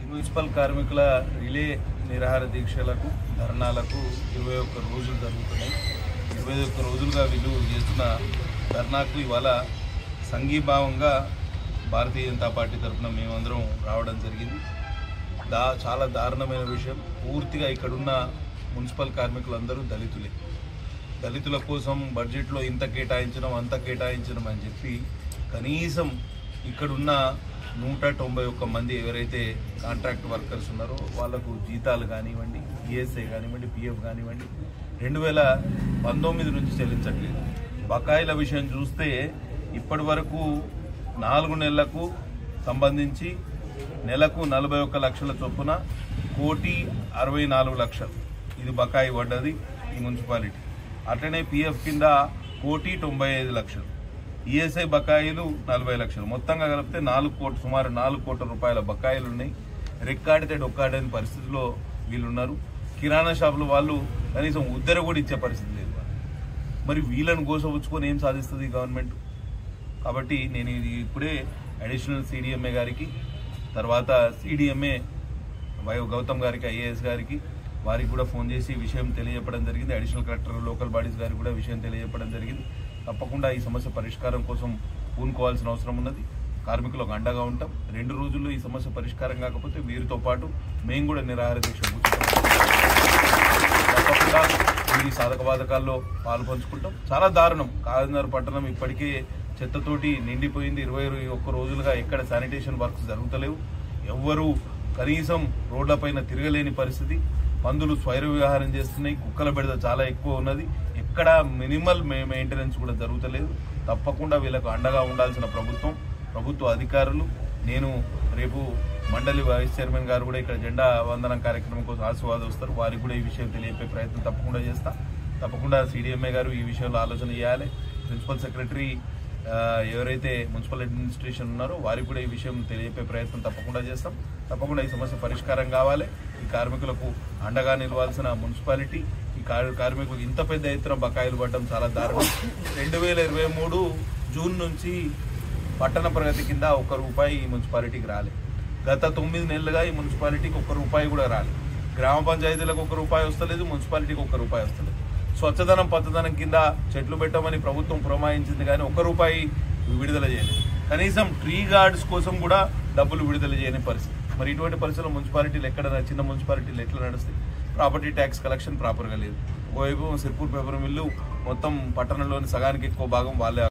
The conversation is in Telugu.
మున్సిపల్ కార్మికుల రిలే నిరాహార దీక్షలకు ధర్నాలకు 21 రోజులు జరుగుతున్నాయి. 21 రోజులుగా వీళ్ళు చేస్తున్న ధర్నాకు ఇవాళ సంఘీభావంగా భారతీయ జనతా పార్టీ తరఫున మేమందరం రావడం జరిగింది. చాలా దారుణమైన విషయం. పూర్తిగా ఇక్కడున్న మున్సిపల్ కార్మికులందరూ దళితులే. దళితుల కోసం బడ్జెట్లో ఇంత కేటాయించడం అంత కేటాయించడం అని చెప్పి కనీసం ఇక్కడున్న 191 మంది ఎవరైతే కాంట్రాక్ట్ వర్కర్స్ ఉన్నారో వాళ్ళకు జీతాలు కానివ్వండి, ఈఎస్ఐ కానివ్వండి, పిఎఫ్ కానివ్వండి 2019 నుంచి చెల్లించట్లేదు. బకాయిల విషయం చూస్తే ఇప్పటి వరకు 4 నెలలకు సంబంధించి నెలకు 41 లక్షల చొప్పున 1,64,00,000 ఇది బకాయి పడ్డది ఈ మున్సిపాలిటీ. అట్లనే పిఎఫ్ కింద 1,95,00,000, ఈఎస్ఐ బకాయిలు 40 లక్షలు, మొత్తంగా కలిపితే సుమారు 4 కోట్ల రూపాయల బకాయిలు ఉన్నాయి. రెక్కాడితే డొక్కాడని పరిస్థితిలో వీళ్ళున్నారు. కిరాణా షాపుల వాళ్ళు కనీసం ఉద్దర కూడా ఇచ్చే పరిస్థితి లేదు. మరి వీళ్ళని గోసపుచ్చుకొని ఏం సాధిస్తుంది గవర్నమెంట్? కాబట్టి నేను ఇప్పుడే అడిషనల్ సిడిఎంఏ గారికి, తర్వాత సిడిఎంఏ గౌతమ్ గారికి, ఐఏఎస్ గారికి, వారికి కూడా ఫోన్ చేసి విషయం తెలియజెప్పడం జరిగింది. అడిషనల్ కలెక్టర్ లోకల్ బాడీస్ గారికి కూడా విషయం తెలియజెప్పడం జరిగింది. తప్పకుండా ఈ సమస్య పరిష్కారం కోసం పూనుకోవాల్సిన అవసరం ఉన్నది. కార్మికులకు అండగా ఉంటాం. 2 రోజుల్లో ఈ సమస్య పరిష్కారం కాకపోతే వీరితో పాటు మేము కూడా నిరాహార దీక్ష తప్పకుండా వీరి సాధక బాధకాల్లో పాలు పంచుకుంటాం. చాలా దారుణం. కాకినాడ పట్టణం ఇప్పటికే చెత్తతోటి నిండిపోయింది. 21 రోజులుగా ఎక్కడ శానిటేషన్ వర్క్స్ జరుగుతలేవు. ఎవ్వరూ కనీసం రోడ్లపైన తిరగలేని పరిస్థితి. పందులు స్వైర విహారం చేస్తున్నాయి. కుక్కల బెడద చాలా ఎక్కువ ఉన్నది. ఎక్కడ మినిమల్ మెయింటెనెన్స్ కూడా జరుగుతలేదు. తప్పకుండా వీళ్ళకు అండగా ఉండాల్సిన ప్రభుత్వ అధికారులు. నేను రేపు మండలి వైస్ చైర్మన్ గారు కూడా ఇక్కడ జెండా వందనం కార్యక్రమం కోసం ఆశీర్వాదం వస్తారు. వారికి కూడా ఈ విషయం తెలియపే ప్రయత్నం తప్పకుండా చేస్తా. తప్పకుండా సిడిఎంఏ గారు ఈ విషయంలో ఆలోచన చేయాలి. ప్రిన్సిపల్ సెక్రటరీ ఎవరైతే మున్సిపల్ అడ్మినిస్ట్రేషన్ ఉన్నారో వారికి కూడా ఈ విషయం తెలియపే ప్రయత్నం తప్పకుండా చేస్తాం. తప్పకుండా ఈ సమస్య పరిష్కారం కావాలి. ఈ కార్మికులకు అండగా నిలవాల్సిన మున్సిపాలిటీ ఈ కార్మికులకు ఇంత పెద్ద ఎత్తున బకాయిలు పడడం చాలా దారుణం. 2023 జూన్ నుంచి పట్టణ ప్రగతి కింద ₹1 ఈ మున్సిపాలిటీకి రాలేదు. గత 9 నెలలుగా ఈ మున్సిపాలిటీకి ₹1 కూడా రాలేదు. గ్రామ పంచాయతీలకు ₹1 వస్తలేదు, మున్సిపాలిటీకి ₹1 వస్తలేదు. స్వచ్ఛదనం పచ్చదనం కింద చెట్లు పెట్టమని ప్రభుత్వం పురమాయించింది, కానీ ₹1 విడుదల చేయలేదు. కనీసం ట్రీ గార్డ్స్ కోసం కూడా డబ్బులు విడుదల చేయని పరిస్థితి. మరి ఇటువంటి పరిస్థితుల్లో మున్సిపాలిటీలు ఎక్కడ, చిన్న మున్సిపాలిటీలు ఎట్లా నడుస్తాయి? ప్రాపర్టీ ట్యాక్స్ కలెక్షన్ ప్రాపర్గా లేదు. ఓవైపు సిర్పూర్ పేపర్ మిల్లు మొత్తం పట్టణంలోని సగానికి ఎక్కువ భాగం వాళ్ళే